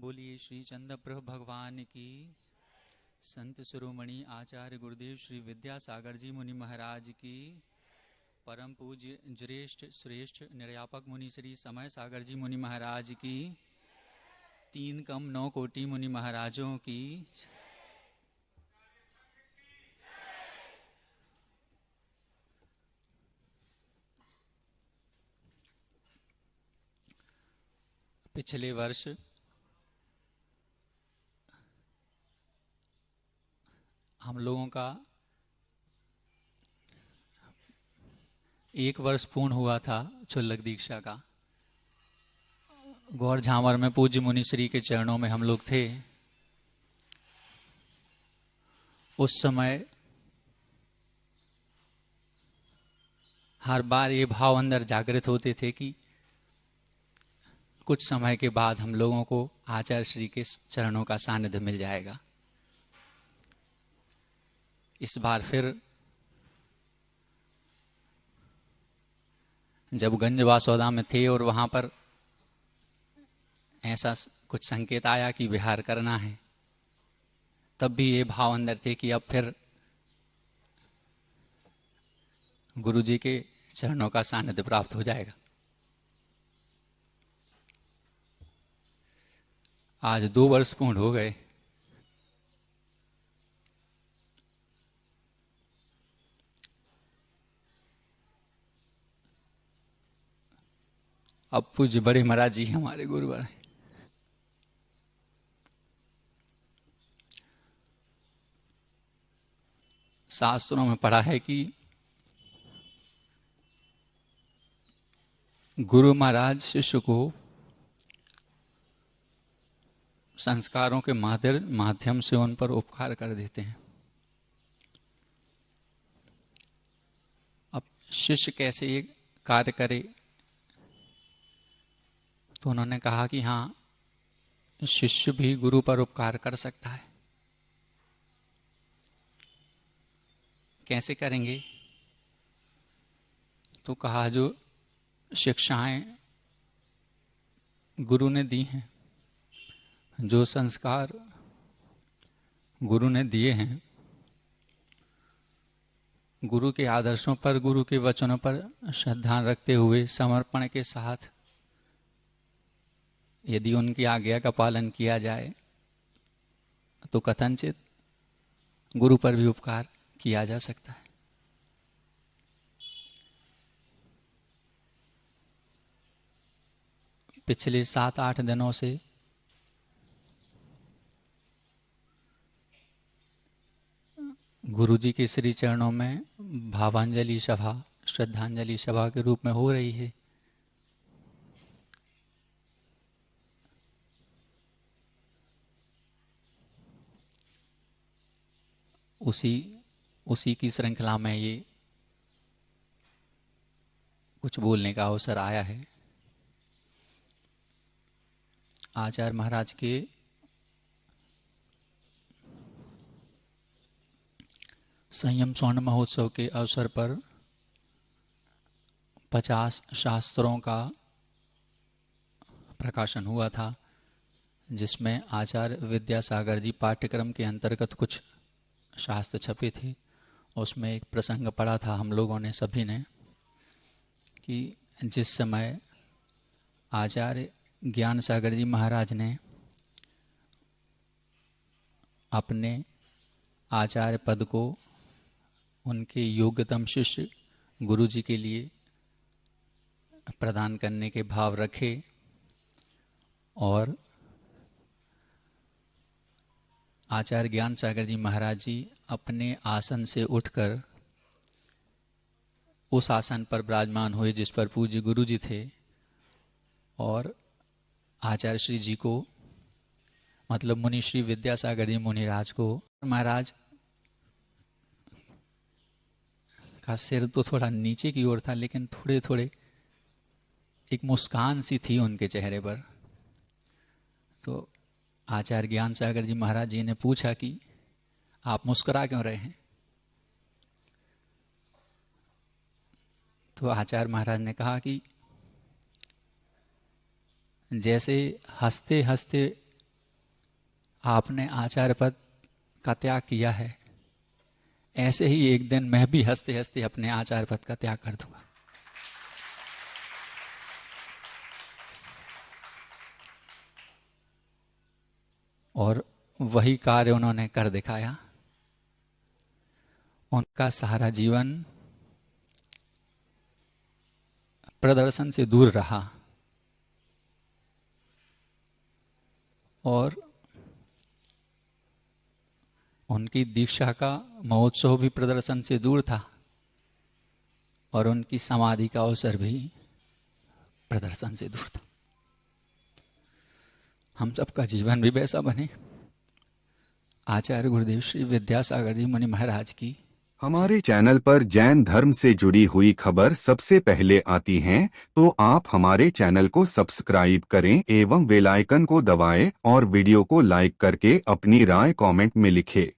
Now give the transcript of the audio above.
बोलिए श्री चंद्रप्रभु भगवान की। संत शिरोमणि आचार्य गुरुदेव श्री विद्यासागर जी मुनि महाराज की। परम पूज्य ज्येष्ठ श्रेष्ठ निर्यापक मुनि श्री समय सागर जी मुनि महाराज की। 3 कम 9 कोटि मुनि महाराजों की। पिछले वर्ष हम लोगों का 1 वर्ष पूर्ण हुआ था क्षुल्लक दीक्षा का। गौर झामर में पूज्य मुनि श्री के चरणों में हम लोग थे। उस समय हर बार ये भाव अंदर जागृत होते थे कि कुछ समय के बाद हम लोगों को आचार्य श्री के चरणों का सानिध्य मिल जाएगा। इस बार फिर जब गंजवासौदा में थे और वहां पर ऐसा कुछ संकेत आया कि विहार करना है, तब भी ये भाव अंदर थे कि अब फिर गुरु जी के चरणों का सानिध्य प्राप्त हो जाएगा। आज 2 वर्ष पूर्ण हो गए। अब पूज्य बड़े महाराज जी हमारे गुरुवर हैं। शास्त्रों में पढ़ा है कि गुरु महाराज शिष्य को संस्कारों के माध्यम से उन पर उपकार कर देते हैं। अब शिष्य कैसे ये कार्य करे, तो उन्होंने कहा कि हाँ, शिष्य भी गुरु पर उपकार कर सकता है। कैसे करेंगे? तो कहा जो शिक्षाएं गुरु ने दी हैं, जो संस्कार गुरु ने दिए हैं, गुरु के आदर्शों पर, गुरु के वचनों पर श्रद्धा रखते हुए समर्पण के साथ यदि उनकी आज्ञा का पालन किया जाए तो कथनचित गुरु पर भी उपकार किया जा सकता है। पिछले 7-8 दिनों से गुरु जी के श्री चरणों में भावांजलि सभा, श्रद्धांजलि सभा के रूप में हो रही है। उसी की श्रृंखला में ये कुछ बोलने का अवसर आया है। आचार्य महाराज के संयम स्वर्ण महोत्सव के अवसर पर 50 शास्त्रों का प्रकाशन हुआ था, जिसमें आचार्य विद्यासागर जी पाठ्यक्रम के अंतर्गत कुछ शास्त्र छपे थे। उसमें एक प्रसंग पढ़ा था हम लोगों ने, सभी ने, कि जिस समय आचार्य ज्ञान सागर जी महाराज ने अपने आचार्य पद को उनके योग्यतम शिष्य गुरु जी के लिए प्रदान करने के भाव रखे और आचार्य ज्ञान सागर जी महाराज जी अपने आसन से उठकर उस आसन पर विराजमान हुए जिस पर पूज्य गुरु जी थे, और आचार्य श्री जी को, मतलब मुनि श्री विद्यासागर जी मुनिराज को, महाराज का सिर तो थोड़ा नीचे की ओर था, लेकिन थोड़े थोड़े एक मुस्कान सी थी उनके चेहरे पर। तो आचार्य ज्ञान सागर जी महाराज जी ने पूछा कि आप मुस्कुरा क्यों रहे हैं? तो आचार्य महाराज ने कहा कि जैसे हंसते हंसते आपने आचार्य पद का त्याग किया है, ऐसे ही एक दिन मैं भी हंसते हंसते अपने आचार्य पद का त्याग कर दूंगा। और वही कार्य उन्होंने कर दिखाया। उनका सारा जीवन प्रदर्शन से दूर रहा और उनकी दीक्षा का महोत्सव भी प्रदर्शन से दूर था और उनकी समाधि का अवसर भी प्रदर्शन से दूर था। हम सबका जीवन भी वैसा बने। आचार्य गुरुदेव श्री विद्यासागर जी मुनि महाराज की। हमारे चैनल पर जैन धर्म से जुड़ी हुई खबर सबसे पहले आती हैं, तो आप हमारे चैनल को सब्सक्राइब करें एवं बेल आइकन को दबाएं और वीडियो को लाइक करके अपनी राय कमेंट में लिखें।